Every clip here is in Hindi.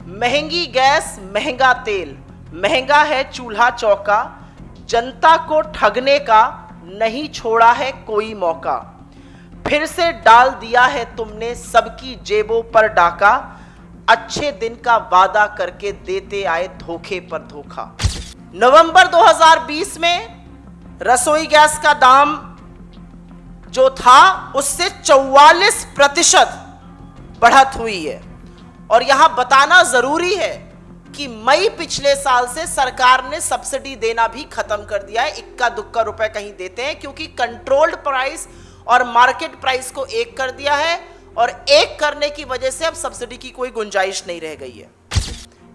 महंगी गैस, महंगा तेल, महंगा है चूल्हा चौका, जनता को ठगने का नहीं छोड़ा है कोई मौका। फिर से डाल दिया है तुमने सबकी जेबों पर डाका, अच्छे दिन का वादा करके देते आए धोखे पर धोखा। नवंबर 2020 में रसोई गैस का दाम जो था उससे 44% बढ़त हुई है। और यहां बताना जरूरी है कि मई पिछले साल से सरकार ने सब्सिडी देना भी खत्म कर दिया है। इक्का दुक्का रुपए कहीं देते हैं, क्योंकि कंट्रोल्ड प्राइस और मार्केट प्राइस को एक कर दिया है, और एक करने की वजह से अब सब्सिडी की कोई गुंजाइश नहीं रह गई है।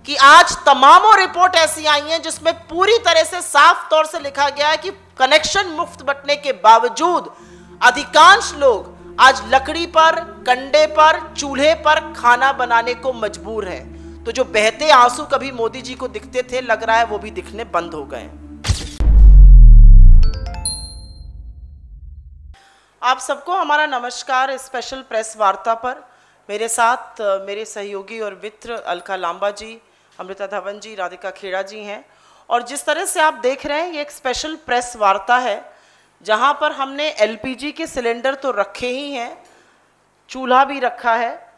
कि आज तमामों रिपोर्ट ऐसी आई हैं जिसमें पूरी तरह से साफ तौर से लिखा गया है कि कनेक्शन मुफ्त बंटने के बावजूद अधिकांश लोग आज लकड़ी पर, कंडे पर, चूल्हे पर खाना बनाने को मजबूर हैं। तो जो बहते आंसू कभी मोदी जी को दिखते थे, लग रहा है वो भी दिखने बंद हो गए। आप सबको हमारा नमस्कार। स्पेशल प्रेस वार्ता पर मेरे साथ मेरे सहयोगी और मित्र अलका लांबा जी, अमृता धवन जी, राधिका खेड़ा जी हैं। और जिस तरह से आप देख रहे हैं, ये एक स्पेशल प्रेस वार्ता है जहां पर हमने एलपीजी के सिलेंडर तो रखे ही हैं, चूल्हा भी रखा है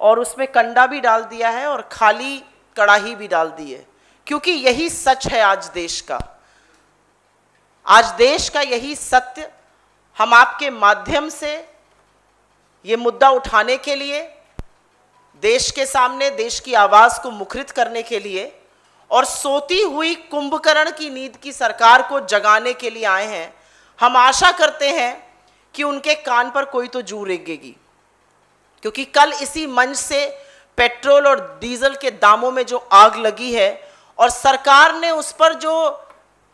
और उसमें कंडा भी डाल दिया है और खाली कढ़ाई भी डाल दी है, क्योंकि यही सच है आज देश का। आज देश का यही सत्य हम आपके माध्यम से ये मुद्दा उठाने के लिए, देश के सामने देश की आवाज को मुखरित करने के लिए और सोती हुई कुंभकर्ण की नींद की सरकार को जगाने के लिए आए हैं। हम आशा करते हैं कि उनके कान पर कोई तो जू रेंगेगी, क्योंकि कल इसी मंच से पेट्रोल और डीजल के दामों में जो आग लगी है और सरकार ने उस पर जो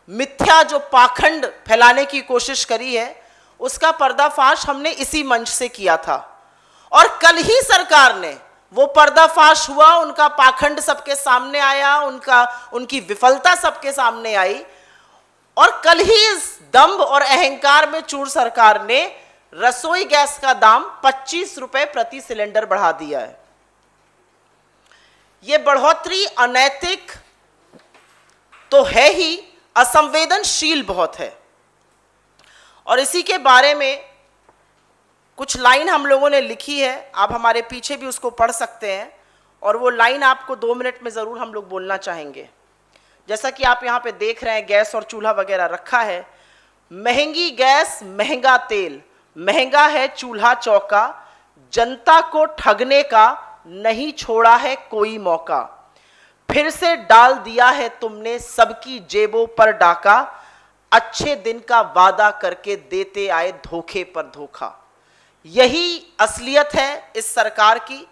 मिथ्या, जो पाखंड फैलाने की कोशिश करी है, उसका पर्दाफाश हमने इसी मंच से किया था। और कल ही सरकार ने वो पर्दाफाश हुआ, उनका पाखंड सबके सामने आया, उनकी विफलता सबके सामने आई। और कल ही इस दंभ और अहंकार में चूर सरकार ने रसोई गैस का दाम 25 रुपए प्रति सिलेंडर बढ़ा दिया है। यह बढ़ोतरी अनैतिक तो है ही, असंवेदनशील बहुत है। और इसी के बारे में कुछ लाइन हम लोगों ने लिखी है, आप हमारे पीछे भी उसको पढ़ सकते हैं। और वो लाइन आपको 2 मिनट में ज़रूर हम लोग बोलना चाहेंगे। जैसा कि आप यहाँ पे देख रहे हैं, गैस और चूल्हा वगैरह रखा है। महंगी गैस, महंगा तेल, महंगा है चूल्हा चौका, जनता को ठगने का नहीं छोड़ा है कोई मौका। फिर से डाल दिया है तुमने सबकी जेबों पर डाका, अच्छे दिन का वादा करके देते आए धोखे पर धोखा। यही असलियत है इस सरकार की।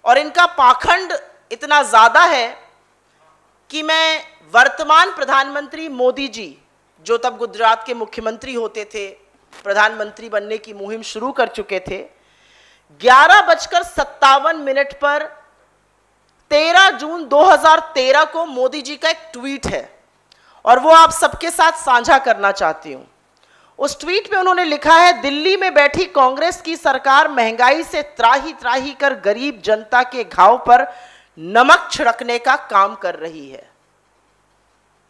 और इनका पाखंड इतना ज्यादा है कि मैं वर्तमान प्रधानमंत्री मोदी जी, जो तब गुजरात के मुख्यमंत्री होते थे, प्रधानमंत्री बनने की मुहिम शुरू कर चुके थे, 11:57 पर 13 जून 2013 को मोदी जी का एक ट्वीट है और वो आप सबके साथ साझा करना चाहती हूं। उस ट्वीट में उन्होंने लिखा है, दिल्ली में बैठी कांग्रेस की सरकार महंगाई से त्राही त्राही कर गरीब जनता के घाव पर नमक छिड़कने का काम कर रही है।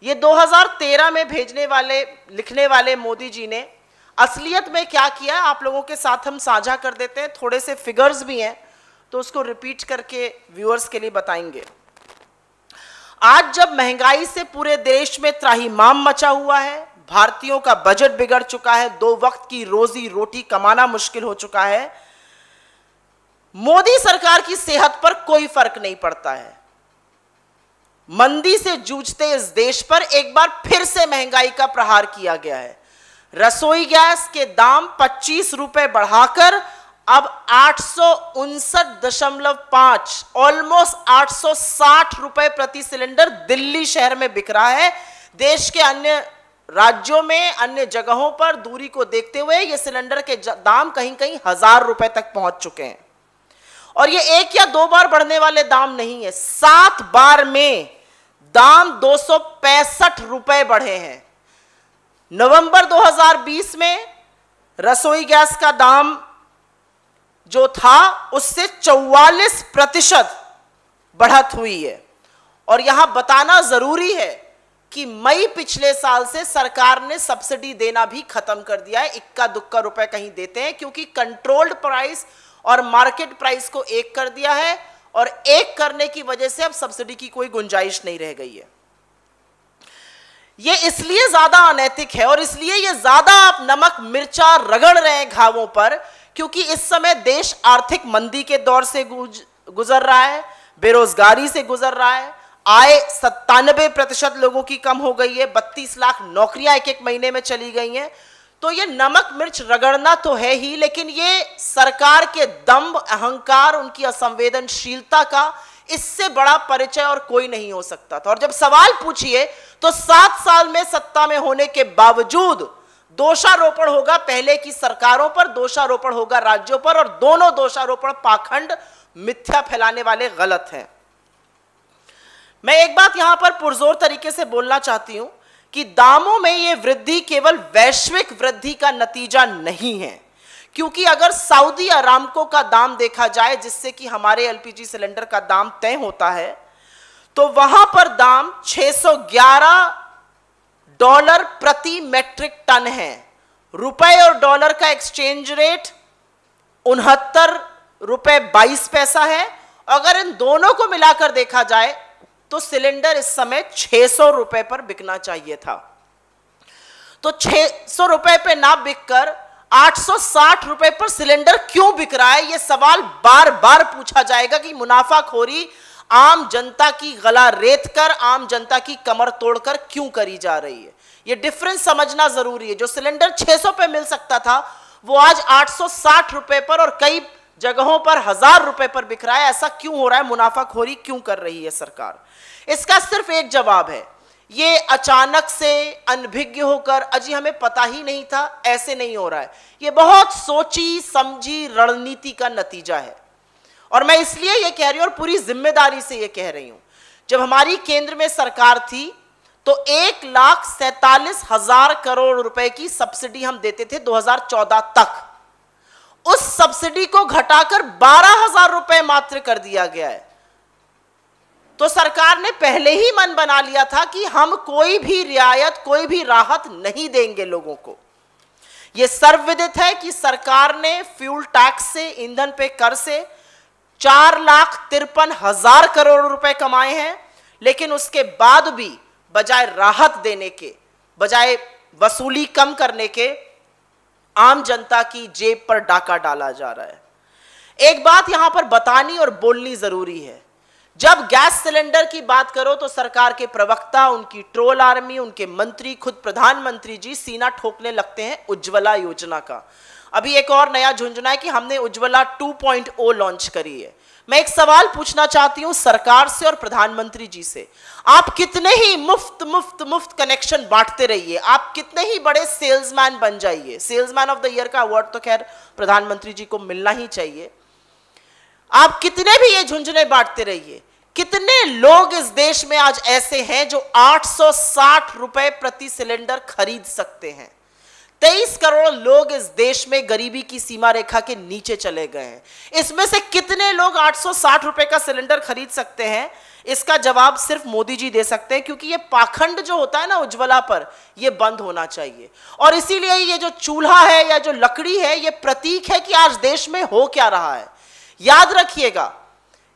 ये 2013 में लिखने वाले मोदी जी ने असलियत में क्या किया, आप लोगों के साथ हम साझा कर देते हैं। थोड़े से फिगर्स भी हैं तो उसको रिपीट करके व्यूअर्स के लिए बताएंगे। आज जब महंगाई से पूरे देश में त्राहिमाम मचा हुआ है, भारतीयों का बजट बिगड़ चुका है, 2 वक्त की रोजी रोटी कमाना मुश्किल हो चुका है, मोदी सरकार की सेहत पर कोई फर्क नहीं पड़ता है। मंदी से जूझते इस देश पर एक बार फिर से महंगाई का प्रहार किया गया है। रसोई गैस के दाम 25 रुपए बढ़ाकर अब 859.5 ऑलमोस्ट 860 रुपए प्रति सिलेंडर दिल्ली शहर में बिक रहा है। देश के अन्य राज्यों में, अन्य जगहों पर दूरी को देखते हुए ये सिलेंडर के दाम कहीं कहीं 1000 रुपए तक पहुंच चुके हैं। और ये 1 या 2 बार बढ़ने वाले दाम नहीं है, 7 बार में दाम 265 रुपए बढ़े हैं। नवंबर 2020 में रसोई गैस का दाम जो था उससे 44% बढ़त हुई है। और यहां बताना जरूरी है कि मई पिछले साल से सरकार ने सब्सिडी देना भी खत्म कर दिया है। इक्का दुक्का रुपए कहीं देते हैं, क्योंकि कंट्रोल्ड प्राइस और मार्केट प्राइस को एक कर दिया है, और एक करने की वजह से अब सब्सिडी की कोई गुंजाइश नहीं रह गई है। ये इसलिए ज्यादा अनैतिक है और इसलिए ये ज्यादा आप नमक मिर्चा रगड़ रहे हैं घावों पर, क्योंकि इस समय देश आर्थिक मंदी के दौर से गुजर रहा है, बेरोजगारी से गुजर रहा है, आय 97% लोगों की कम हो गई है, 32 लाख नौकरियां एक महीने में चली गई हैं। तो ये नमक मिर्च रगड़ना तो है ही, लेकिन ये सरकार के दंभ, अहंकार, उनकी असंवेदनशीलता का इससे बड़ा परिचय और कोई नहीं हो सकता था। और जब सवाल पूछिए तो 7 साल में सत्ता में होने के बावजूद दोषारोपण होगा पहले की सरकारों पर, दोषारोपण होगा राज्यों पर, और दोनों दोषारोपण पाखंड, मिथ्या फैलाने वाले गलत हैं। मैं एक बात यहां पर पुरजोर तरीके से बोलना चाहती हूं कि दामों में यह वृद्धि केवल वैश्विक वृद्धि का नतीजा नहीं है, क्योंकि अगर सऊदी अरामको का दाम देखा जाए, जिससे कि हमारे एलपीजी सिलेंडर का दाम तय होता है, तो वहां पर दाम $611 प्रति मेट्रिक टन है। रुपए और डॉलर का एक्सचेंज रेट 69 रुपए 22 पैसा है। अगर इन दोनों को मिलाकर देखा जाए तो सिलेंडर इस समय 600 रुपए पर बिकना चाहिए था। तो 600 रुपए पे ना बिककर 860 रुपए पर सिलेंडर क्यों बिक रहा है? यह सवाल बार बार पूछा जाएगा कि मुनाफाखोरी आम जनता की गला रेत कर, आम जनता की कमर तोड़कर क्यों करी जा रही है। यह डिफरेंस समझना जरूरी है। जो सिलेंडर 600 पे मिल सकता था वो आज 860 रुपए पर और कई जगहों पर 1000 रुपए पर बिक रहा है। ऐसा क्यों हो रहा है? मुनाफाखोरी क्यों कर रही है सरकार? इसका सिर्फ एक जवाब है, ये अचानक से अनभिज्ञ होकर अजी हमें पता ही नहीं था, ऐसे नहीं हो रहा है। ये बहुत सोची समझी रणनीति का नतीजा है। और मैं इसलिए ये कह रही हूं और पूरी जिम्मेदारी से ये कह रही हूं, जब हमारी केंद्र में सरकार थी तो 1,47,000 करोड़ रुपए की सब्सिडी हम देते थे 2014 तक। उस सब्सिडी को घटाकर 12,000 रुपए मात्र कर दिया गया है। तो सरकार ने पहले ही मन बना लिया था कि हम कोई भी रियायत, कोई भी राहत नहीं देंगे लोगों को। यह सर्वविदित है कि सरकार ने फ्यूल टैक्स से, ईंधन पे कर से 4,53,000 करोड़ रुपए कमाए हैं, लेकिन उसके बाद भी बजाय राहत देने के, बजाय वसूली कम करने के, आम जनता की जेब पर डाका डाला जा रहा है। एक बात यहां पर बतानी और बोलनी जरूरी है, जब गैस सिलेंडर की बात करो तो सरकार के प्रवक्ता, उनकी ट्रोल आर्मी, उनके मंत्री, खुद प्रधानमंत्री जी सीना ठोकने लगते हैं उज्ज्वला योजना का। अभी एक और नया झुंझुना है कि हमने उज्ज्वला 2.0 लॉन्च करी है। मैं एक सवाल पूछना चाहती हूं सरकार से और प्रधानमंत्री जी से, आप कितने ही मुफ्त कनेक्शन बांटते रहिए, आप कितने ही बड़े सेल्समैन बन जाइए, सेल्समैन ऑफ द ईयर का अवार्ड तो खैर प्रधानमंत्री जी को मिलना ही चाहिए, आप कितने भी ये झुंझुने बांटते रहिए, कितने लोग इस देश में आज ऐसे हैं जो 860 रुपए प्रति सिलेंडर खरीद सकते हैं? 23 करोड़ लोग इस देश में गरीबी की सीमा रेखा के नीचे चले गए हैं। इसमें से कितने लोग 860 रुपए का सिलेंडर खरीद सकते हैं? इसका जवाब सिर्फ मोदी जी दे सकते हैं, क्योंकि ये पाखंड जो होता है ना उज्ज्वला पर, ये बंद होना चाहिए। और इसीलिए ये जो चूल्हा है या जो लकड़ी है, ये प्रतीक है कि आज देश में हो क्या रहा है। याद रखिएगा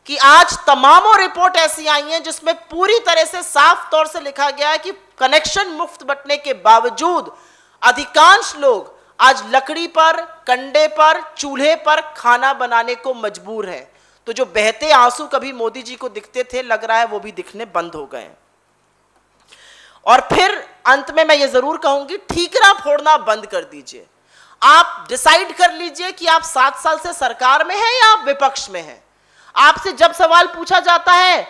कि आज तमामों रिपोर्ट ऐसी आई हैं जिसमें पूरी तरह से साफ तौर से लिखा गया है कि कनेक्शन मुफ्त बंटने के बावजूद अधिकांश लोग आज लकड़ी पर, कंडे पर, चूल्हे पर खाना बनाने को मजबूर हैं। तो जो बहते आंसू कभी मोदी जी को दिखते थे, लग रहा है वो भी दिखने बंद हो गए। और फिर अंत में मैं ये जरूर कहूंगी, ठीकरा फोड़ना बंद कर दीजिए। आप डिसाइड कर लीजिए कि आप 7 साल से सरकार में हैं या आप विपक्ष में हैं। आपसे जब सवाल पूछा जाता है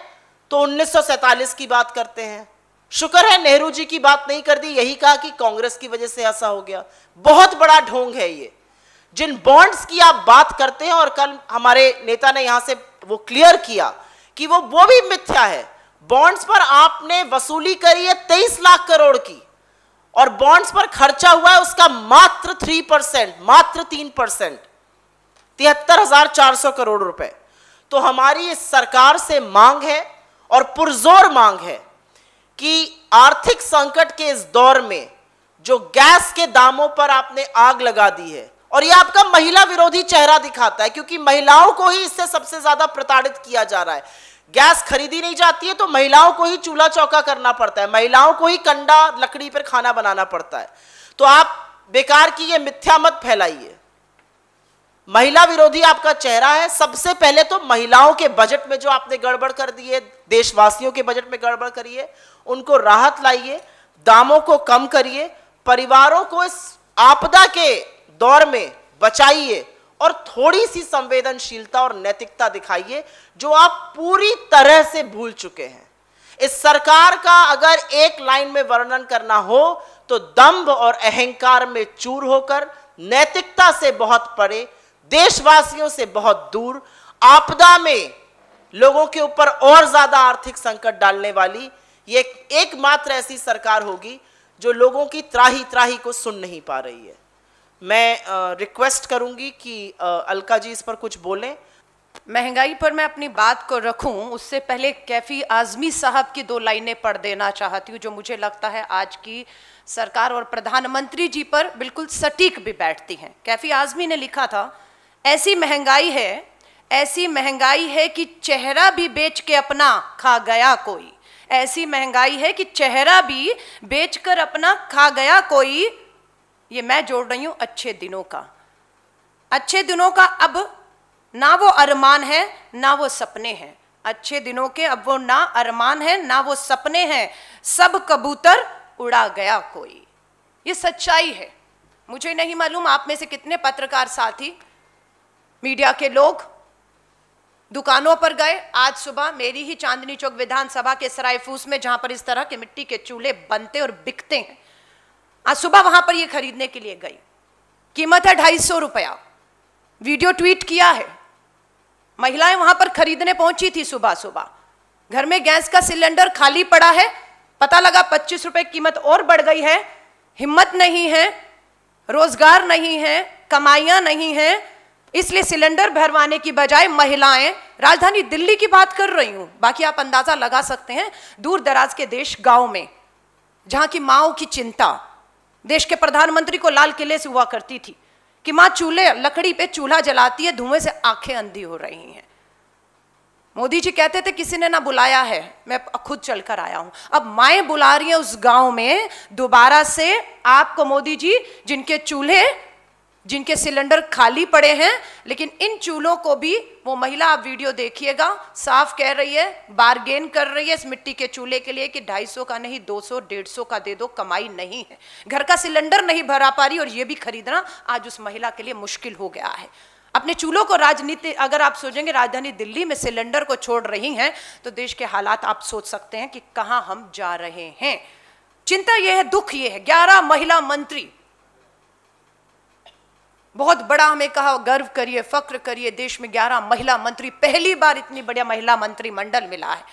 तो 1947 की बात करते हैं। शुक्र है नेहरू जी की बात नहीं कर दी, यही कहा कि कांग्रेस की वजह से ऐसा हो गया। बहुत बड़ा ढोंग है ये। जिन बॉन्ड्स की आप बात करते हैं, और कल हमारे नेता ने यहां से वो क्लियर किया कि वो भी मिथ्या है। बॉन्ड्स पर आपने वसूली करी है 23 लाख करोड़ की, और बॉन्ड्स पर खर्चा हुआ है उसका मात्र 3%, मात्र 3%, 73,400 करोड़ रुपए। तो हमारी इस सरकार से मांग है और पुरजोर मांग है कि आर्थिक संकट के इस दौर में जो गैस के दामों पर आपने आग लगा दी है, और ये आपका महिला विरोधी चेहरा दिखाता है, क्योंकि महिलाओं को ही इससे सबसे ज्यादा प्रताड़ित किया जा रहा है। गैस खरीदी नहीं जाती है तो महिलाओं को ही चूल्हा चौका करना पड़ता है, महिलाओं को ही कंडा लकड़ी पर खाना बनाना पड़ता है। तो आप बेकार की ये मिथ्या मत फैलाइए। महिला विरोधी आपका चेहरा है। सबसे पहले तो महिलाओं के बजट में जो आपने गड़बड़ कर दी है, देशवासियों के बजट में गड़बड़ करिए, उनको राहत लाइए, दामों को कम करिए, परिवारों को इस आपदा के दौर में बचाइए और थोड़ी सी संवेदनशीलता और नैतिकता दिखाइए, जो आप पूरी तरह से भूल चुके हैं। इस सरकार का अगर एक लाइन में वर्णन करना हो तो दंभ और अहंकार में चूर होकर, नैतिकता से बहुत परे, देशवासियों से बहुत दूर, आपदा में लोगों के ऊपर और ज्यादा आर्थिक संकट डालने वाली ये एकमात्र ऐसी सरकार होगी जो लोगों की त्राही त्राही को सुन नहीं पा रही है। मैं रिक्वेस्ट करूंगी कि अलका जी इस पर कुछ बोलें। महंगाई पर मैं अपनी बात को रखूं उससे पहले कैफी आजमी साहब की 2 लाइनें पढ़ देना चाहती हूं, जो मुझे लगता है आज की सरकार और प्रधानमंत्री जी पर बिल्कुल सटीक भी बैठती हैं। कैफी आजमी ने लिखा था, ऐसी महंगाई है कि चेहरा भी बेच के अपना खा गया कोई। ऐसी महंगाई है कि चेहरा भी बेचकर अपना खा गया कोई। ये मैं जोड़ रही हूं अच्छे दिनों का। अच्छे दिनों का अब ना वो अरमान है ना वो सपने हैं। अच्छे दिनों के अब वो ना अरमान है ना वो सपने हैं, सब कबूतर उड़ा गया कोई। ये सच्चाई है। मुझे नहीं मालूम आप में से कितने पत्रकार साथी, मीडिया के लोग दुकानों पर गए। आज सुबह मेरी ही चांदनी चौक विधानसभा के सरायफूस में, जहां पर इस तरह के मिट्टी के चूल्हे बनते और बिकते हैं, आज सुबह वहां पर ये खरीदने के लिए गई। कीमत है 250 रुपया। वीडियो ट्वीट किया है। महिलाएं वहां पर खरीदने पहुंची थी सुबह सुबह। घर में गैस का सिलेंडर खाली पड़ा है, पता लगा 25 रुपए कीमत और बढ़ गई है। हिम्मत नहीं है, रोजगार नहीं है, कमाइयां नहीं है, इसलिए सिलेंडर भरवाने की बजाय महिलाएं, राजधानी दिल्ली की बात कर रही हूं, बाकी आप अंदाजा लगा सकते हैं दूर दराज के देश, गांव में, जहां की माओ की चिंता देश के प्रधानमंत्री को लाल किले से हुआ करती थी कि मां चूल्हे लकड़ी पे चूल्हा जलाती है, धुएं से आंखें अंधी हो रही हैं। मोदी जी कहते थे किसी ने ना बुलाया है, मैं खुद चलकर आया हूं। अब माएं बुला रही हैं उस गांव में दोबारा से आपको मोदी जी, जिनके चूल्हे, जिनके सिलेंडर खाली पड़े हैं, लेकिन इन चूल्हों को भी वो महिला, आप वीडियो देखिएगा, साफ कह रही है, बार्गेन कर रही है इस मिट्टी के चूल्हे के लिए कि 250 का नहीं 200 150 का दे दो, कमाई नहीं है। घर का सिलेंडर नहीं भरा पा रही और ये भी खरीदना आज उस महिला के लिए मुश्किल हो गया है। अपने चूल्हों को राजनीति, अगर आप सोचेंगे राजधानी दिल्ली में सिलेंडर को छोड़ रही हैं तो देश के हालात आप सोच सकते हैं कि कहां हम जा रहे हैं। चिंता यह है, दुख यह है, 11 महिला मंत्री, बहुत बड़ा हमें कहा गर्व करिए, फक्र करिए, देश में 11 महिला मंत्री, पहली बार इतनी बढ़िया महिला मंत्रिमंडल मिला है।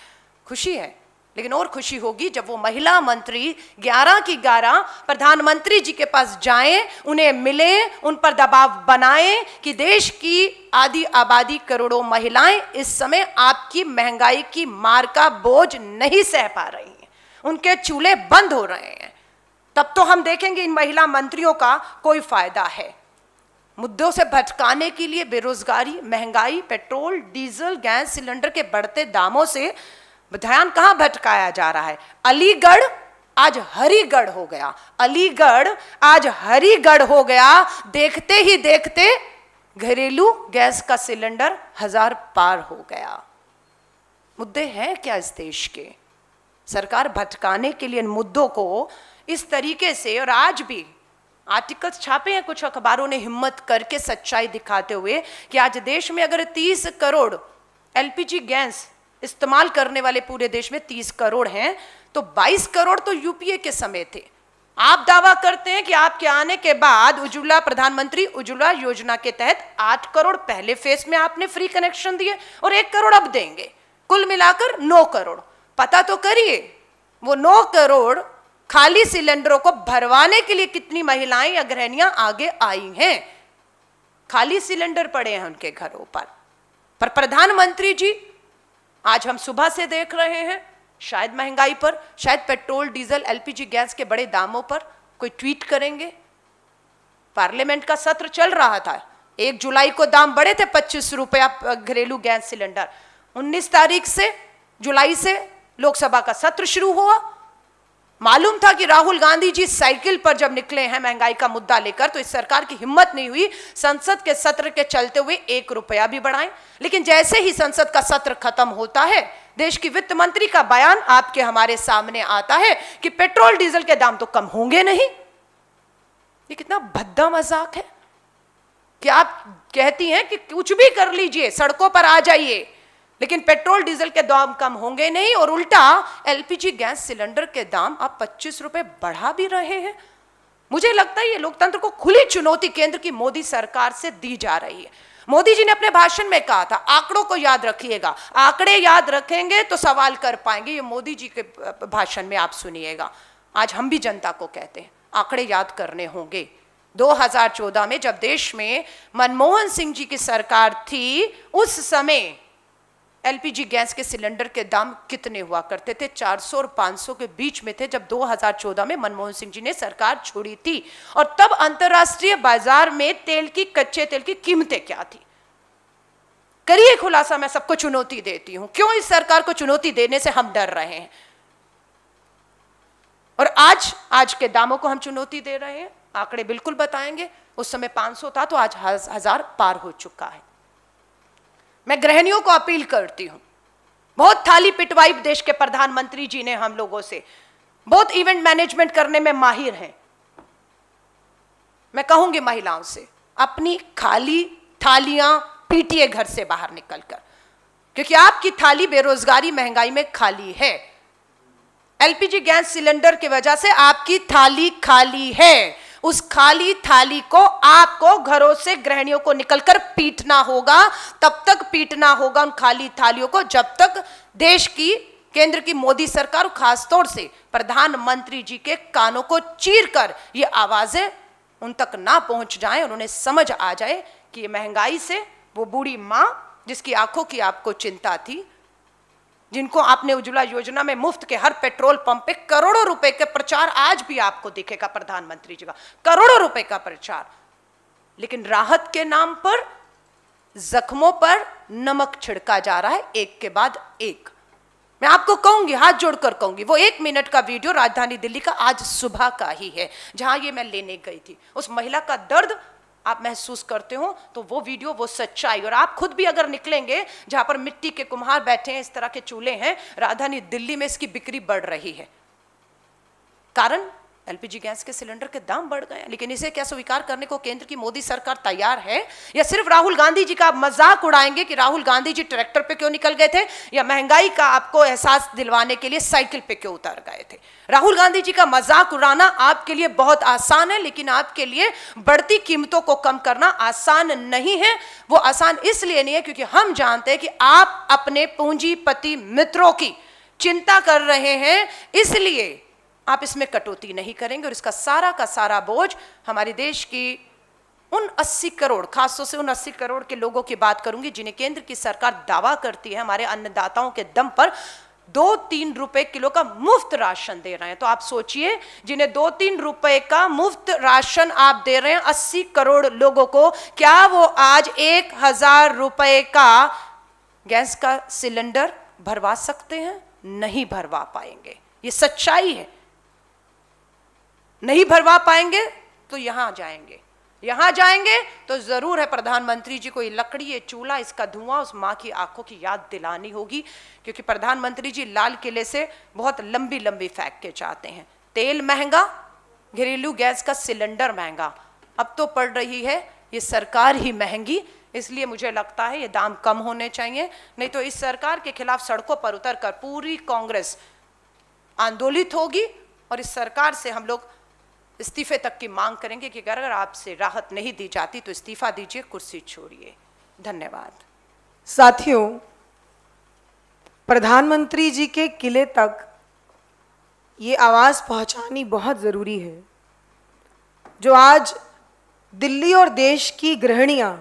खुशी है, लेकिन और खुशी होगी जब वो महिला मंत्री 11 की 11 प्रधानमंत्री जी के पास जाएं, उन्हें मिलें, उन पर दबाव बनाएं कि देश की आधी आबादी, करोड़ों महिलाएं इस समय आपकी महंगाई की मार का बोझ नहीं सह पा रही हैं, उनके चूल्हे बंद हो रहे हैं। तब तो हम देखेंगे इन महिला मंत्रियों का कोई फायदा है। मुद्दों से भटकाने के लिए बेरोजगारी, महंगाई, पेट्रोल, डीजल, गैस सिलेंडर के बढ़ते दामों से ध्यान कहां भटकाया जा रहा है। अलीगढ़ आज हरिगढ़ हो गया, अलीगढ़ आज हरिगढ़ हो गया। देखते ही देखते घरेलू गैस का सिलेंडर 1000 पार हो गया। मुद्दे हैं क्या इस देश के? सरकार भटकाने के लिए इन मुद्दों को इस तरीके से, और आज भी आर्टिकल्स छापे हैं कुछ अखबारों ने हिम्मत करके सच्चाई दिखाते हुए कि आज देश में अगर 30 करोड़ एलपीजी गैस इस्तेमाल करने वाले पूरे देश में 30 करोड़ हैं, तो 22 करोड़ तो यूपीए के समय थे। आप दावा करते हैं कि आपके आने के बाद उज्ज्वला, प्रधानमंत्री उज्ज्वला योजना के तहत 8 करोड़ पहले फेज में आपने फ्री कनेक्शन दिए और 1 करोड़ अब देंगे, कुल मिलाकर 9 करोड़। पता तो करिए वो 9 करोड़ खाली सिलेंडरों को भरवाने के लिए कितनी महिलाएं या गृहिणियां आगे आई हैं। खाली सिलेंडर पड़े हैं उनके घरों पर। पर प्रधानमंत्री जी आज हम सुबह से देख रहे हैं, शायद महंगाई पर, शायद पेट्रोल डीजल एलपीजी गैस के बड़े दामों पर कोई ट्वीट करेंगे। पार्लियामेंट का सत्र चल रहा था, 1 जुलाई को दाम बढ़े थे 25 रुपया घरेलू गैस सिलेंडर। 19 तारीख से जुलाई से लोकसभा का सत्र शुरू हुआ। मालूम था कि राहुल गांधी जी साइकिल पर जब निकले हैं महंगाई का मुद्दा लेकर, तो इस सरकार की हिम्मत नहीं हुई संसद के सत्र के चलते हुए 1 रुपया भी बढ़ाएं। लेकिन जैसे ही संसद का सत्र खत्म होता है, देश की वित्त मंत्री का बयान आपके हमारे सामने आता है कि पेट्रोल डीजल के दाम तो कम होंगे नहीं। ये कितना भद्दा मजाक है कि आप कहती हैं कि कुछ भी कर लीजिए, सड़कों पर आ जाइए, लेकिन पेट्रोल डीजल के दाम कम होंगे नहीं, और उल्टा एलपीजी गैस सिलेंडर के दाम आप 25 रुपए बढ़ा भी रहे हैं। मुझे लगता है ये लोकतंत्र को खुली चुनौती केंद्र की मोदी सरकार से दी जा रही है। मोदी जी ने अपने भाषण में कहा था, आंकड़ों को याद रखिएगा, आंकड़े याद रखेंगे तो सवाल कर पाएंगे। ये मोदी जी के भाषण में आप सुनिएगा। आज हम भी जनता को कहते हैं, आंकड़े याद करने होंगे। 2014 में जब देश में मनमोहन सिंह जी की सरकार थी, उस समय एलपीजी गैस के सिलेंडर के दाम कितने हुआ करते थे? 400 और 500 के बीच में थे जब 2014 में मनमोहन सिंह जी ने सरकार छोड़ी थी। और तब अंतरराष्ट्रीय बाजार में तेल की, कच्चे तेल की कीमतें क्या थी? करिए खुलासा, मैं सबको चुनौती देती हूं। क्यों इस सरकार को चुनौती देने से हम डर रहे हैं? और आज के दामों को हम चुनौती दे रहे हैं, आंकड़े बिल्कुल बताएंगे। उस समय 500 था तो आज 1000 पार हो चुका है। मैं गृहिणियों को अपील करती हूं, बहुत थाली पिटवाई देश के प्रधानमंत्री जी ने हम लोगों से, बहुत इवेंट मैनेजमेंट करने में माहिर हैं। मैं कहूंगी महिलाओं से, अपनी खाली थालियां पीटिए घर से बाहर निकलकर, क्योंकि आपकी थाली बेरोजगारी महंगाई में खाली है। एलपीजी गैस सिलेंडर की वजह से आपकी थाली खाली है। उस खाली थाली को आपको घरों से, गृहिणियों को निकलकर पीटना होगा। तब तक पीटना होगा उन खाली थालियों को जब तक देश की, केंद्र की मोदी सरकार, खासतौर से प्रधानमंत्री जी के कानों को चीरकर ये आवाजें उन तक ना पहुंच जाएं और उन्हें समझ आ जाए कि ये महंगाई से वो बूढ़ी मां जिसकी आंखों की आपको चिंता थी, जिनको आपने उज्ज्वला योजना में मुफ्त के हर पेट्रोल पंप पे करोड़ों रुपए के प्रचार, आज भी आपको दिखेगा प्रधानमंत्री जी का करोड़ों रुपए का प्रचार, लेकिन राहत के नाम पर जख्मों पर नमक छिड़का जा रहा है, एक के बाद एक। मैं आपको कहूंगी, हाथ जोड़कर कहूंगी, वो 1 मिनट का वीडियो राजधानी दिल्ली का आज सुबह का ही है, जहां ये मैं लेने गई थी। उस महिला का दर्द आप महसूस करते हो तो वो वीडियो, वो सच्चाई। और आप खुद भी अगर निकलेंगे जहां पर मिट्टी के कुम्हार बैठे हैं, इस तरह के चूल्हे हैं, राजधानी दिल्ली में इसकी बिक्री बढ़ रही है। कारण एलपीजी गैस के सिलेंडर के दाम बढ़ गए। लेकिन इसे क्या स्वीकार करने को केंद्र की मोदी सरकार तैयार है? या सिर्फ राहुल गांधी जी का मजाक उड़ाएंगे कि राहुल गांधी जी ट्रैक्टर पे क्यों निकल गए थे, या महंगाई का आपको एहसास दिलवाने के लिए साइकिल पे क्यों उतर गए थे? राहुल गांधी जी का मजाक उड़ाना आपके लिए बहुत आसान है, लेकिन आपके लिए बढ़ती कीमतों को कम करना आसान नहीं है। वो आसान इसलिए नहीं है क्योंकि हम जानते हैं कि आप अपने पूंजीपति मित्रों की चिंता कर रहे हैं, इसलिए आप इसमें कटौती नहीं करेंगे। और इसका सारा का सारा बोझ हमारे देश की उन 80 करोड़, खासतौर से उन 80 करोड़ के लोगों की बात करूंगी जिन्हें केंद्र की सरकार दावा करती है हमारे अन्नदाताओं के दम पर 2-3 रुपए किलो का मुफ्त राशन दे रहे हैं। तो आप सोचिए, जिन्हें 2-3 रुपए का मुफ्त राशन आप दे रहे हैं 80 करोड़ लोगों को, क्या वो आज 1000 रुपए का गैस का सिलेंडर भरवा सकते हैं? नहीं भरवा पाएंगे, ये सच्चाई है। नहीं भरवा पाएंगे तो यहां जाएंगे तो जरूर है प्रधानमंत्री जी को ये लकड़ी, ये चूल्हा, इसका धुआं उस मां की आंखों की याद दिलानी होगी। क्योंकि प्रधानमंत्री जी लाल किले से बहुत लंबी लंबी फेंक के चाहते हैं। तेल महंगा, घरेलू गैस का सिलेंडर महंगा, अब तो पड़ रही है ये सरकार ही महंगी। इसलिए मुझे लगता है ये दाम कम होने चाहिए, नहीं तो इस सरकार के खिलाफ सड़कों पर उतरकर पूरी कांग्रेस आंदोलित होगी और इस सरकार से हम लोग इस्तीफे तक की मांग करेंगे कि अगर आपसे राहत नहीं दी जाती तो इस्तीफा दीजिए, कुर्सी छोड़िए। धन्यवाद। साथियों, प्रधानमंत्री जी के किले तक ये आवाज़ पहुंचानी बहुत ज़रूरी है। जो आज दिल्ली और देश की गृहिणियां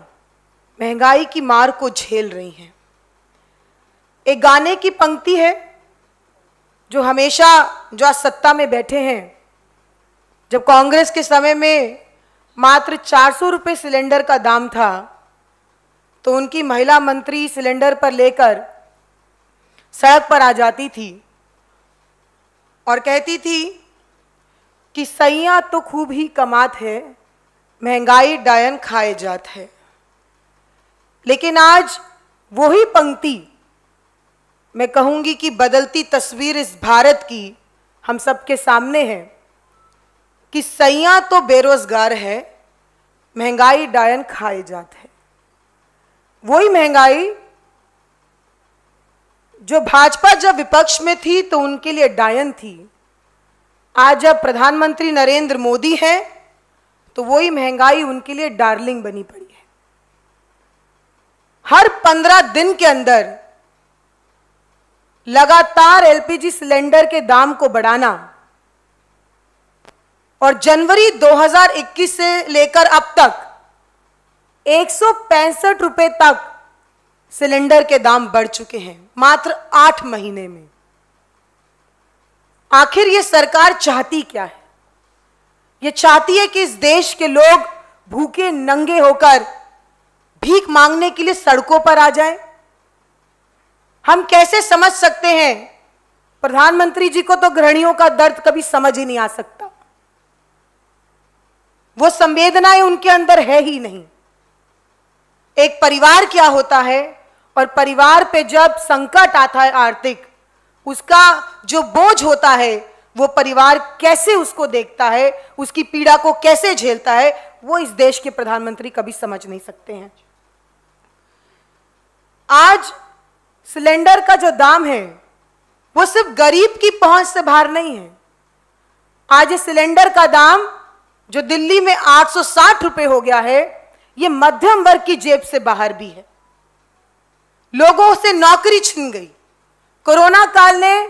महंगाई की मार को झेल रही हैं। एक गाने की पंक्ति है जो हमेशा जो आज सत्ता में बैठे हैं, जब कांग्रेस के समय में मात्र 400 रुपये सिलेंडर का दाम था तो उनकी महिला मंत्री सिलेंडर पर लेकर सड़क पर आ जाती थी और कहती थी कि सैया तो खूब ही कमात है, महंगाई डायन खाए जात है। लेकिन आज वही पंक्ति मैं कहूंगी कि बदलती तस्वीर इस भारत की हम सबके सामने है कि सैया तो बेरोजगार है, महंगाई डायन खाए जात है। वही महंगाई जो भाजपा जब विपक्ष में थी तो उनके लिए डायन थी, आज जब प्रधानमंत्री नरेंद्र मोदी हैं तो वही महंगाई उनके लिए डार्लिंग बनी पड़ी है। हर 15 दिन के अंदर लगातार एलपीजी सिलेंडर के दाम को बढ़ाना और जनवरी 2021 से लेकर अब तक 165 रुपए तक सिलेंडर के दाम बढ़ चुके हैं मात्र 8 महीने में। आखिर ये सरकार चाहती क्या है? ये चाहती है कि इस देश के लोग भूखे नंगे होकर भीख मांगने के लिए सड़कों पर आ जाएं? हम कैसे समझ सकते हैं? प्रधानमंत्री जी को तो गृहिणियों का दर्द कभी समझ ही नहीं आ सकता, वो संवेदनाएं उनके अंदर है ही नहीं। एक परिवार क्या होता है और परिवार पे जब संकट आता है आर्थिक, उसका जो बोझ होता है वो परिवार कैसे उसको देखता है, उसकी पीड़ा को कैसे झेलता है, वो इस देश के प्रधानमंत्री कभी समझ नहीं सकते हैं। आज सिलेंडर का जो दाम है वो सिर्फ गरीब की पहुंच से बाहर नहीं है। आज इस सिलेंडर का दाम जो दिल्ली में 860 रुपए हो गया है, ये मध्यम वर्ग की जेब से बाहर भी है। लोगों से नौकरी छिन गई। कोरोना काल ने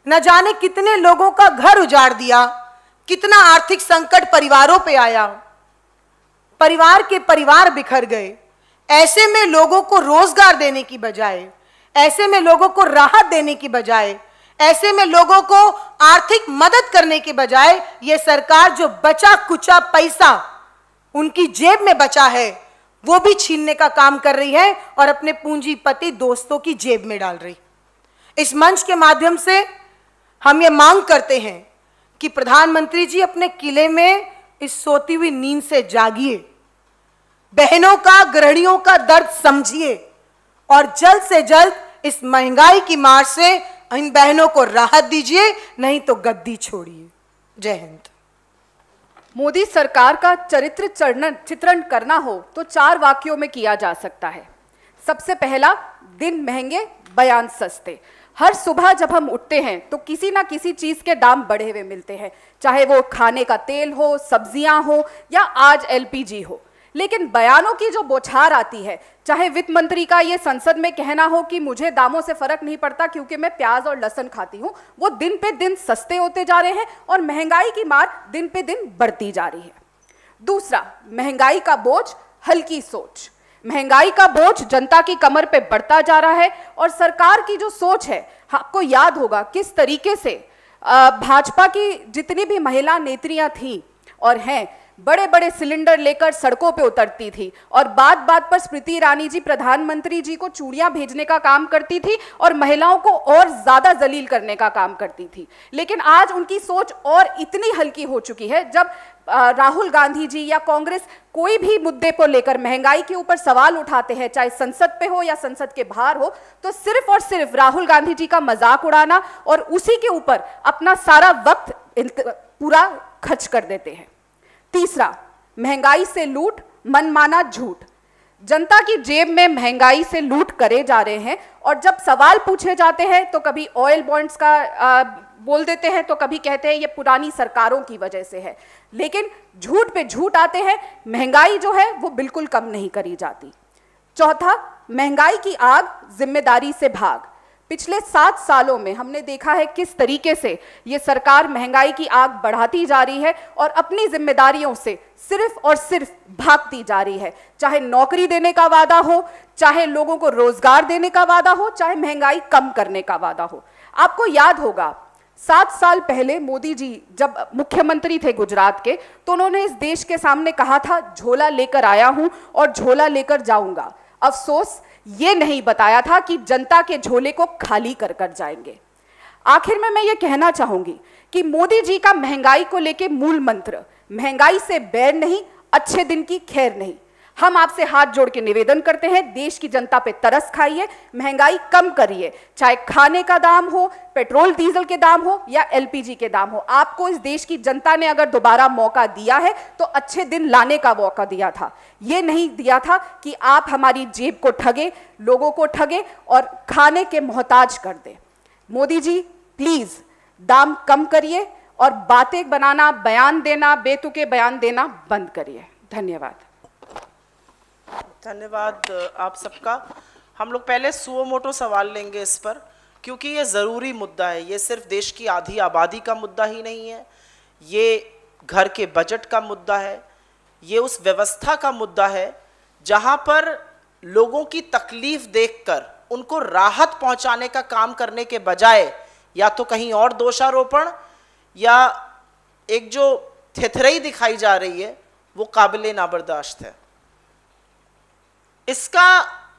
न जाने कितने लोगों का घर उजाड़ दिया, कितना आर्थिक संकट परिवारों पे आया, परिवार के परिवार बिखर गए। ऐसे में लोगों को रोजगार देने की बजाय, ऐसे में लोगों को राहत देने की बजाय, ऐसे में लोगों को आर्थिक मदद करने के बजाय ये सरकार जो बचा कुचा पैसा उनकी जेब में बचा है वो भी छीनने का काम कर रही है और अपने पूंजीपति दोस्तों की जेब में डाल रही। इस मंच के माध्यम से हम ये मांग करते हैं कि प्रधानमंत्री जी अपने किले में इस सोती हुई नींद से जागिए, बहनों का, गृहिणियों का दर्द समझिए और जल्द से जल्द इस महंगाई की मार से इन बहनों को राहत दीजिए, नहीं तो गद्दी छोड़िए। जय हिंद। मोदी सरकार का चरित्र चित्रण करना हो तो 4 वाक्यों में किया जा सकता है। सबसे पहला, दिन महंगे बयान सस्ते। हर सुबह जब हम उठते हैं तो किसी ना किसी चीज के दाम बढ़े हुए मिलते हैं, चाहे वो खाने का तेल हो, सब्जियां हो या आज एलपीजी हो। लेकिन बयानों की जो बौछार आती है, चाहे वित्त मंत्री का ये संसद में कहना हो कि मुझे दामों से फर्क नहीं पड़ता क्योंकि मैं प्याज और लहसुन खाती हूं, वो दिन पे दिन सस्ते होते जा रहे हैं और महंगाई की मार दिन पे दिन बढ़ती जा रही है। दूसरा, महंगाई का बोझ, हल्की सोच। महंगाई का बोझ जनता की कमर पे बढ़ता जा रहा है और सरकार की जो सोच है, आपको याद होगा किस तरीके से भाजपा की जितनी भी महिला नेत्रियां थी और हैं, बड़े बड़े सिलेंडर लेकर सड़कों पे उतरती थी और बात बात पर स्मृति ईरानी जी प्रधानमंत्री जी को चूड़ियां भेजने का काम करती थी और महिलाओं को और ज्यादा जलील करने का काम करती थी। लेकिन आज उनकी सोच और इतनी हल्की हो चुकी है, जब राहुल गांधी जी या कांग्रेस कोई भी मुद्दे को लेकर महंगाई के ऊपर सवाल उठाते हैं, चाहे संसद पे हो या संसद के बाहर हो, तो सिर्फ और सिर्फ राहुल गांधी जी का मजाक उड़ाना और उसी के ऊपर अपना सारा वक्त पूरा खर्च कर देते हैं। तीसरा, महंगाई से लूट, मनमाना झूठ। जनता की जेब में महंगाई से लूट करे जा रहे हैं और जब सवाल पूछे जाते हैं तो कभी ऑयल बॉन्ड्स का बोल देते हैं तो कभी कहते हैं ये पुरानी सरकारों की वजह से है। लेकिन झूठ पे झूठ आते हैं, महंगाई जो है वो बिल्कुल कम नहीं करी जाती। चौथा, महंगाई की आग, जिम्मेदारी से भाग। पिछले 7 सालों में हमने देखा है किस तरीके से ये सरकार महंगाई की आग बढ़ाती जा रही है और अपनी जिम्मेदारियों से सिर्फ और सिर्फ भागती जा रही है। चाहे नौकरी देने का वादा हो, चाहे लोगों को रोजगार देने का वादा हो, चाहे महंगाई कम करने का वादा हो। आपको याद होगा 7 साल पहले मोदी जी जब मुख्यमंत्री थे गुजरात के, तो उन्होंने इस देश के सामने कहा था झोला लेकर आया हूं और झोला लेकर जाऊंगा। अफसोस ये नहीं बताया था कि जनता के झोले को खाली कर कर जाएंगे। आखिर में मैं ये कहना चाहूंगी कि मोदी जी का महंगाई को लेके मूल मंत्र महंगाई से बैर नहीं, अच्छे दिन की खैर नहीं। हम आपसे हाथ जोड़ के निवेदन करते हैं, देश की जनता पे तरस खाइए, महंगाई कम करिए, चाहे खाने का दाम हो, पेट्रोल डीजल के दाम हो या एलपीजी के दाम हो। आपको इस देश की जनता ने अगर दोबारा मौका दिया है तो अच्छे दिन लाने का मौका दिया था, ये नहीं दिया था कि आप हमारी जेब को ठगे, लोगों को ठगे और खाने के मोहताज कर दे। मोदी जी प्लीज दाम कम करिए और बातें बनाना, बयान देना, बेतुके बयान देना बंद करिए। धन्यवाद। धन्यवाद आप सबका। हम लोग पहले सुओ मोटो सवाल लेंगे इस पर, क्योंकि ये ज़रूरी मुद्दा है। ये सिर्फ देश की आधी आबादी का मुद्दा ही नहीं है, ये घर के बजट का मुद्दा है, ये उस व्यवस्था का मुद्दा है जहाँ पर लोगों की तकलीफ देखकर उनको राहत पहुँचाने का काम करने के बजाय या तो कहीं और दोषारोपण या एक जो थेथरई दिखाई जा रही है वो काबिले नाबर्दाश्त है। इसका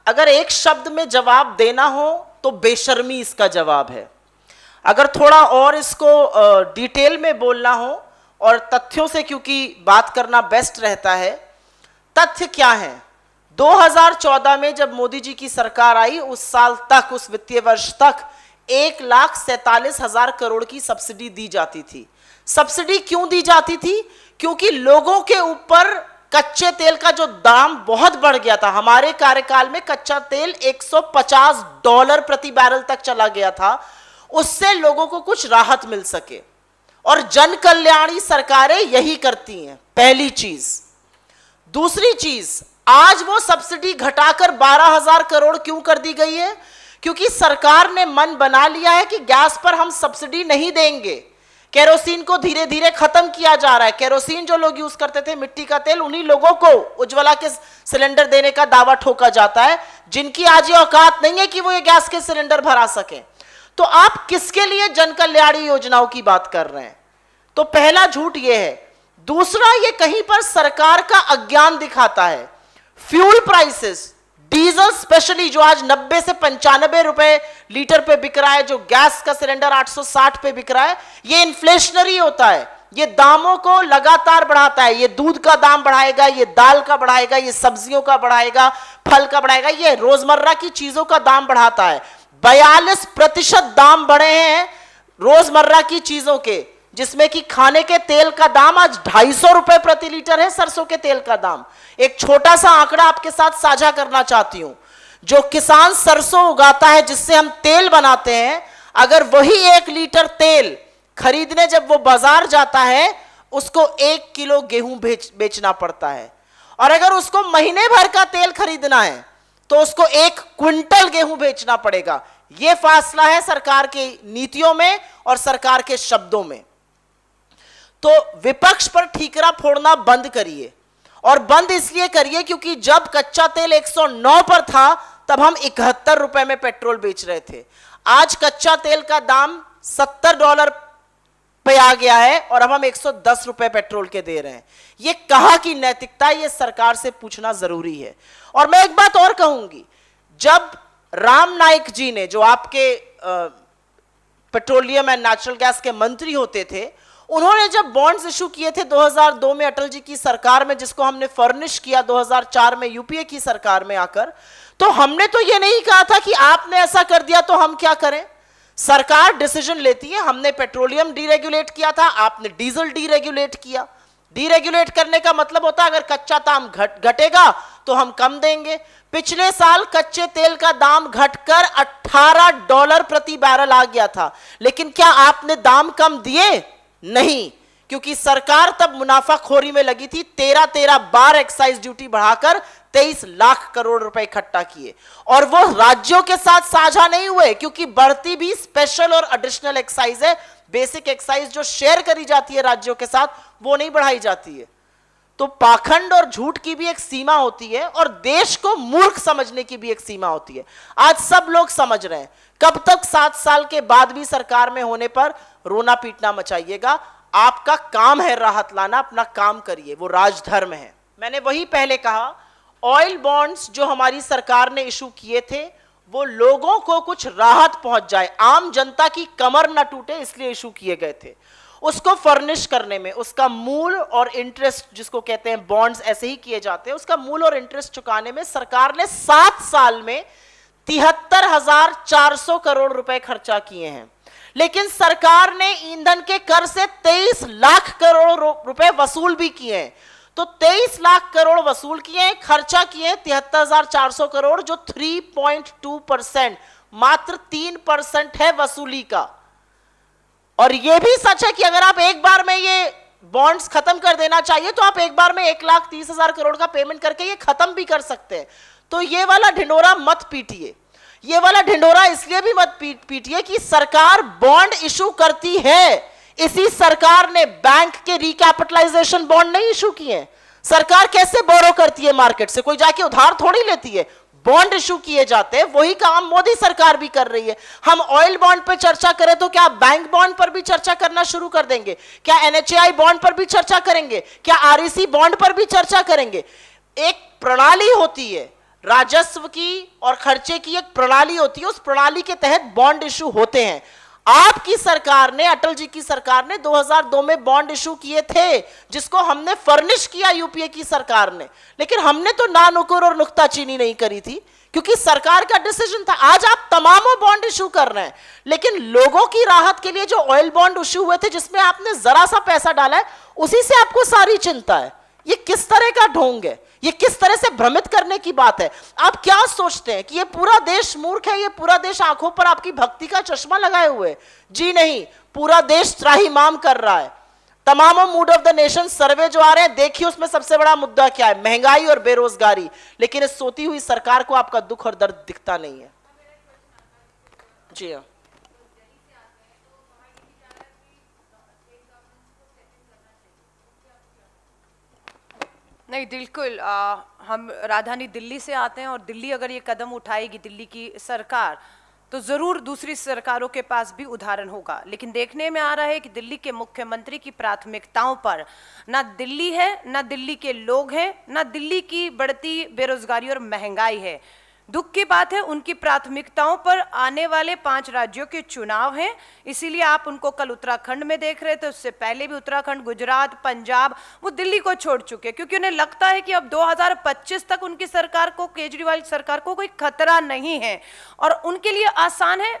अगर एक शब्द में जवाब देना हो तो बेशर्मी इसका जवाब है। अगर थोड़ा और इसको डिटेल में बोलना हो और तथ्यों से, क्योंकि बात करना बेस्ट रहता है, तथ्य क्या है? 2014 में जब मोदी जी की सरकार आई, उस साल तक, उस वित्तीय वर्ष तक 1,47,000 करोड़ की सब्सिडी दी जाती थी। सब्सिडी क्यों दी जाती थी? क्योंकि लोगों के ऊपर कच्चे तेल का जो दाम बहुत बढ़ गया था। हमारे कार्यकाल में कच्चा तेल $150 प्रति बैरल तक चला गया था। उससे लोगों को कुछ राहत मिल सके, और जन कल्याणी सरकारें यही करती हैं, पहली चीज। दूसरी चीज, आज वो सब्सिडी घटाकर 12,000 करोड़ क्यों कर दी गई है? क्योंकि सरकार ने मन बना लिया है कि गैस पर हम सब्सिडी नहीं देंगे। केरोसिन को धीरे धीरे खत्म किया जा रहा है। केरोसिन जो लोग यूज करते थे, मिट्टी का तेल, उन्हीं लोगों को उज्ज्वला के सिलेंडर देने का दावा ठोका जाता है, जिनकी आज ये औकात नहीं है कि वो ये गैस के सिलेंडर भरा सकें। तो आप किसके लिए जन कल्याणी योजनाओं की बात कर रहे हैं? तो पहला झूठ ये है। दूसरा, ये कहीं पर सरकार का अज्ञान दिखाता है। फ्यूल प्राइसेस, डीजल स्पेशली, जो आज 90 से 95 रुपए लीटर पे बिक रहा है, जो गैस का सिलेंडर 860 पे बिक रहा है, ये इन्फ्लेशनरी होता है। ये दामों को लगातार बढ़ाता है। ये दूध का दाम बढ़ाएगा, ये दाल का बढ़ाएगा, ये सब्जियों का बढ़ाएगा, फल का बढ़ाएगा, ये रोजमर्रा की चीजों का दाम बढ़ाता है। 42% दाम बढ़े हैं रोजमर्रा की चीजों के, जिसमें कि खाने के तेल का दाम आज 250 रुपए प्रति लीटर है, सरसों के तेल का दाम। एक छोटा सा आंकड़ा आपके साथ साझा करना चाहती हूं। जो किसान सरसों उगाता है, जिससे हम तेल बनाते हैं, अगर वही 1 लीटर तेल खरीदने जब वो बाजार जाता है, उसको 1 किलो गेहूं बेचना पड़ता है। और अगर उसको महीने भर का तेल खरीदना है तो उसको 1 क्विंटल गेहूं बेचना पड़ेगा। यह फासला है सरकार की नीतियों में और सरकार के शब्दों में। तो विपक्ष पर ठीकरा फोड़ना बंद करिए, और बंद इसलिए करिए क्योंकि जब कच्चा तेल 109 पर था तब हम 71 रुपए में पेट्रोल बेच रहे थे। आज कच्चा तेल का दाम $70 पे आ गया है और अब हम 110 रुपए पेट्रोल के दे रहे हैं। ये कहाँ की नैतिकता, ये सरकार से पूछना जरूरी है। और मैं एक बात और कहूंगी, जब राम नाईक जी ने, जो आपके पेट्रोलियम एंड नेचुरल गैस के मंत्री होते थे, उन्होंने जब बॉन्ड्स इशू किए थे 2002 में अटल जी की सरकार में, जिसको हमने फर्निश किया 2004 में यूपीए की सरकार में आकर, तो हमने तो ये नहीं कहा था कि आपने ऐसा कर दिया तो हम क्या करें। सरकार डिसीजन लेती है। हमने पेट्रोलियम डीरेगुलेट किया था, आपने डीजल डीरेगुलेट किया। डीरेगुलेट करने का मतलब होता है अगर कच्चा दाम घटेगा तो हम कम देंगे। पिछले साल कच्चे तेल का दाम घटकर $18 प्रति बैरल आ गया था, लेकिन क्या आपने दाम कम दिए? नहीं, क्योंकि सरकार तब मुनाफाखोरी में लगी थी। 13 बार एक्साइज ड्यूटी बढ़ाकर 23 लाख करोड़ रुपए इकट्ठा किए, और वो राज्यों के साथ साझा नहीं हुए, क्योंकि बढ़ती भी स्पेशल और एडिशनल एक्साइज है। बेसिक एक्साइज जो शेयर करी जाती है राज्यों के साथ, वो नहीं बढ़ाई जाती है। तो पाखंड और झूठ की भी एक सीमा होती है, और देश को मूर्ख समझने की भी एक सीमा होती है। आज सब लोग समझ रहे हैं। कब तक 7 साल के बाद भी सरकार में होने पर रोना पीटना मचाइएगा? आपका काम है राहत लाना, अपना काम करिए, वो राजधर्म है। मैंने वही पहले कहा, ऑयल बॉन्ड्स जो हमारी सरकार ने इशू किए थे, वो लोगों को कुछ राहत पहुंच जाए, आम जनता की कमर ना टूटे, इसलिए इशू किए गए थे। उसको फर्निश करने में, उसका मूल और इंटरेस्ट, जिसको कहते हैं बॉन्ड्स ऐसे ही किए जाते हैं, उसका मूल और इंटरेस्ट चुकाने में सरकार ने 7 साल में 73,400 करोड़ रुपए खर्चा किए हैं। लेकिन सरकार ने ईंधन के कर से 23 लाख करोड़ रुपए वसूल भी किए हैं। तो 23 लाख करोड़ वसूल किए हैं, खर्चा किए 73,400 करोड़, जो 3.2%, मात्र 3% है वसूली का। और यह भी सच है कि अगर आप एक बार में ये बॉन्ड्स खत्म कर देना चाहिए, तो आप एक बार में 1,30,000 करोड़ का पेमेंट करके ये खत्म भी कर सकते हैं। तो ये वाला ढिंडोरा मत पीटिए। ये वाला ढिंडोरा इसलिए भी मत पीटिए कि सरकार बॉन्ड इशू करती है। इसी सरकार ने बैंक के रिकैपिटलाइजेशन बॉन्ड नहीं इशू किए। सरकार कैसे बोरो करती है मार्केट से? कोई जाके उधार थोड़ी लेती है, बॉन्ड इशू किए जाते हैं। वही काम मोदी सरकार भी कर रही है। हम ऑयल बॉन्ड पे चर्चा करें तो क्या बैंक बॉन्ड पर भी चर्चा करना शुरू कर देंगे? क्या NHAI बॉन्ड पर भी चर्चा करेंगे? क्या REC बॉन्ड पर भी चर्चा करेंगे? एक प्रणाली होती है, राजस्व की और खर्चे की एक प्रणाली होती है, उस प्रणाली के तहत बॉन्ड इशू होते हैं। आपकी सरकार ने, अटल जी की सरकार ने 2002 में बॉन्ड इशू किए थे, जिसको हमने फर्निश किया यूपीए की सरकार ने। लेकिन हमने तो ना नुकुर और नुक्ताचीनी नहीं करी थी, क्योंकि सरकार का डिसीजन था। आज आप तमामों बॉन्ड इशू कर रहे हैं, लेकिन लोगों की राहत के लिए जो ऑयल बॉन्ड इशू हुए थे, जिसमें आपने जरा सा पैसा डाला है, उसी से आपको सारी चिंता है। ये किस तरह का ढोंग है? ये किस तरह से भ्रमित करने की बात है? आप क्या सोचते हैं कि ये पूरा देश मूर्ख है? ये पूरा देश आंखों पर आपकी भक्ति का चश्मा लगाए हुए? जी नहीं, पूरा देश त्राहिमाम कर रहा है। तमाम मूड ऑफ द नेशन सर्वे जो आ रहे हैं, देखिए उसमें सबसे बड़ा मुद्दा क्या है? महंगाई और बेरोजगारी। लेकिन इस सोती हुई सरकार को आपका दुख और दर्द दिखता नहीं है। जी हाँ, नहीं बिल्कुल। हम राजधानी दिल्ली से आते हैं, और दिल्ली अगर ये कदम उठाएगी, दिल्ली की सरकार, तो जरूर दूसरी सरकारों के पास भी उदाहरण होगा। लेकिन देखने में आ रहा है कि दिल्ली के मुख्यमंत्री की प्राथमिकताओं पर ना दिल्ली है, ना दिल्ली के लोग हैं, ना दिल्ली की बढ़ती बेरोजगारी और महंगाई है। दुख की बात है, उनकी प्राथमिकताओं पर आने वाले 5 राज्यों के चुनाव हैं। इसीलिए आप उनको कल उत्तराखंड में देख रहे थे, उससे पहले भी उत्तराखंड, गुजरात, पंजाब, वो दिल्ली को छोड़ चुके, क्योंकि उन्हें लगता है कि अब 2025 तक उनकी सरकार को, केजरीवाल सरकार को कोई खतरा नहीं है, और उनके लिए आसान है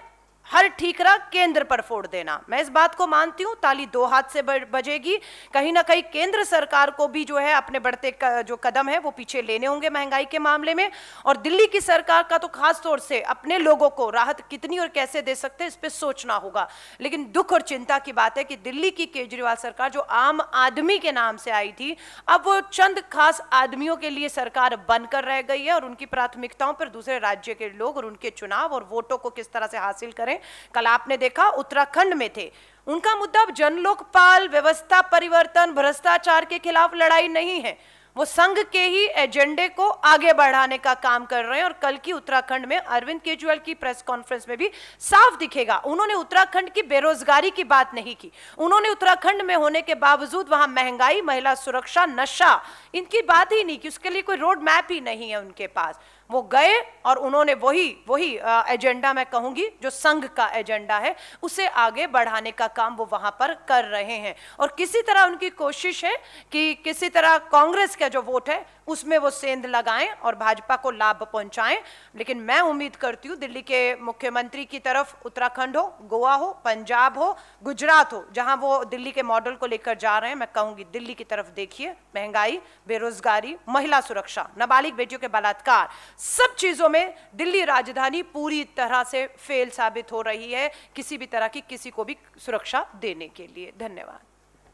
हर ठीकरा केंद्र पर फोड़ देना। मैं इस बात को मानती हूँ, ताली 2 हाथ से बजेगी। कहीं ना कहीं केंद्र सरकार को भी जो है अपने बढ़ते जो कदम है वो पीछे लेने होंगे महंगाई के मामले में, और दिल्ली की सरकार का तो खास तौर से अपने लोगों को राहत कितनी और कैसे दे सकते हैं, इस पर सोचना होगा। लेकिन दुख और चिंता की बात है कि दिल्ली की केजरीवाल सरकार, जो आम आदमी के नाम से आई थी, अब वो चंद खास आदमियों के लिए सरकार बनकर रह गई है, और उनकी प्राथमिकताओं पर दूसरे राज्य के लोग और उनके चुनाव और वोटों को किस तरह से हासिल करें। कल आपने देखा उत्तराखंड में थे, उनका मुद्दा अब जन लोकपाल, व्यवस्था परिवर्तन, भ्रष्टाचार के खिलाफ लड़ाई नहीं है, वो संघ के ही एजेंडे को आगे बढ़ाने का काम कर रहे हैं। और कल की उत्तराखंड में अरविंद केजरीवाल की प्रेस कॉन्फ्रेंस में भी साफ दिखेगा, उन्होंने उत्तराखंड की बेरोजगारी की बात नहीं की। उन्होंने उत्तराखंड में होने के बावजूद वहां महंगाई, महिला सुरक्षा, नशा, इनकी बात ही नहीं की। उसके लिए कोई रोड मैप ही नहीं है उनके पास। वो गए और उन्होंने वही एजेंडा, मैं कहूंगी जो संघ का एजेंडा है, उसे आगे बढ़ाने का काम वो वहां पर कर रहे हैं। और किसी तरह उनकी कोशिश है कि किसी तरह कांग्रेस का जो वोट है उसमें वो सेंध लगाएं और भाजपा को लाभ पहुंचाएं। लेकिन मैं उम्मीद करती हूं दिल्ली के मुख्यमंत्री की तरफ उत्तराखंड हो, गोवा हो, पंजाब हो, गुजरात हो, जहां वो दिल्ली के मॉडल को लेकर जा रहे हैं, मैं कहूंगी दिल्ली की तरफ देखिए। महंगाई, बेरोजगारी, महिला सुरक्षा, नाबालिग बेटियों के बलात्कार, सब चीजों में दिल्ली राजधानी पूरी तरह से फेल साबित हो रही है किसी भी तरह की किसी को भी सुरक्षा देने के लिए। धन्यवाद।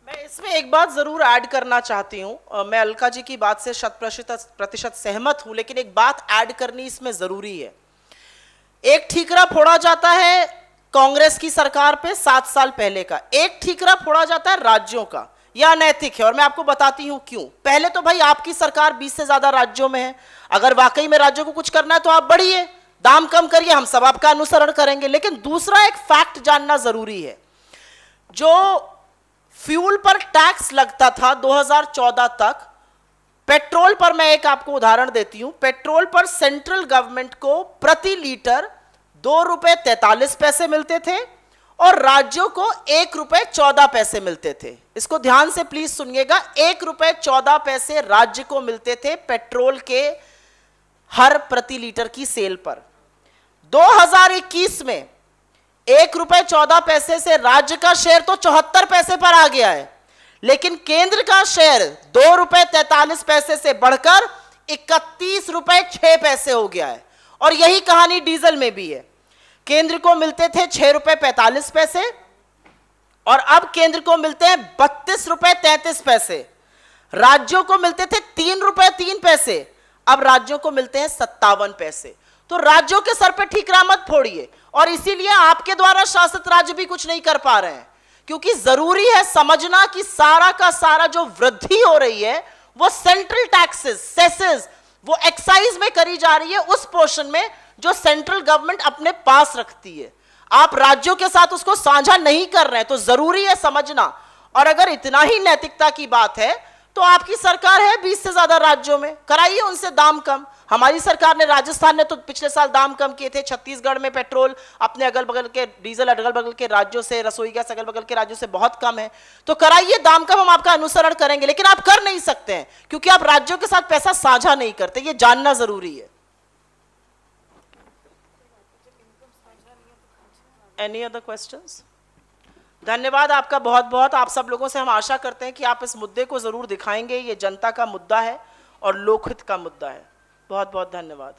मैं इसमें एक बात जरूर ऐड करना चाहती हूँ। मैं अलका जी की बात से 100% सहमत हूँ, लेकिन एक बात ऐड करनी इसमें जरूरी है। एक ठीकरा फोड़ा जाता है कांग्रेस की सरकार पे 7 साल पहले का, एक ठीकरा फोड़ा जाता है राज्यों का। यह अनैतिक है और मैं आपको बताती हूं क्यों। पहले तो भाई आपकी सरकार 20 से ज्यादा राज्यों में है, अगर वाकई में राज्यों को कुछ करना है तो आप बढ़िए, दाम कम करिए, हम सब आपका अनुसरण करेंगे। लेकिन दूसरा एक फैक्ट जानना जरूरी है, जो फ्यूल पर टैक्स लगता था 2014 तक, पेट्रोल पर मैं एक आपको उदाहरण देती हूं। पेट्रोल पर सेंट्रल गवर्नमेंट को प्रति लीटर 2 रुपए 43 पैसे मिलते थे और राज्यों को 1 रुपए 14 पैसे मिलते थे। इसको ध्यान से प्लीज सुनिएगा, 1 रुपए 14 पैसे राज्य को मिलते थे पेट्रोल के हर प्रति लीटर की सेल पर। 2021 में 1 रुपए 14 पैसे से राज्य का शेयर तो 74 पैसे पर आ गया है, लेकिन केंद्र का शेयर 2 रुपए 43 पैसे से बढ़कर 31 रुपए 6 पैसे हो गया है। और यही कहानी डीजल में भी है। केंद्र को मिलते थे 6 रुपए 45 पैसे और अब केंद्र को मिलते हैं 32 रुपए 33 पैसे। राज्यों को मिलते थे 3 रुपए 3 पैसे, अब राज्यों को मिलते हैं 57 पैसे। तो राज्यों के सर पे ठीकरा मत फोड़िए। और इसीलिए आपके द्वारा शासित राज्य भी कुछ नहीं कर पा रहे हैं, क्योंकि जरूरी है समझना कि सारा का सारा जो वृद्धि हो रही है वो सेंट्रल टैक्सेस, सेसेस, वो एक्साइज में करी जा रही है, उस पोर्शन में जो सेंट्रल गवर्नमेंट अपने पास रखती है। आप राज्यों के साथ उसको साझा नहीं कर रहे हैं, तो जरूरी है समझना। और अगर इतना ही नैतिकता की बात है तो आपकी सरकार है 20 से ज्यादा राज्यों में, कराइए उनसे दाम कम। हमारी सरकार ने, राजस्थान ने तो पिछले साल दाम कम किए थे। छत्तीसगढ़ में पेट्रोल अपने अगल बगल के, डीजल अगल बगल के राज्यों से, रसोई गैस अगल बगल के राज्यों से बहुत कम है। तो कराइए दाम कम, हम आपका अनुसरण करेंगे। लेकिन आप कर नहीं सकते हैं क्योंकि आप राज्यों के साथ पैसा साझा नहीं करते, ये जानना जरूरी है। Any other questions? धन्यवाद आपका बहुत बहुत। आप सब लोगों से हम आशा करते हैं कि आप इस मुद्दे को जरूर दिखाएंगे। ये जनता का मुद्दा है और लोकहित का मुद्दा है। बहुत बहुत धन्यवाद।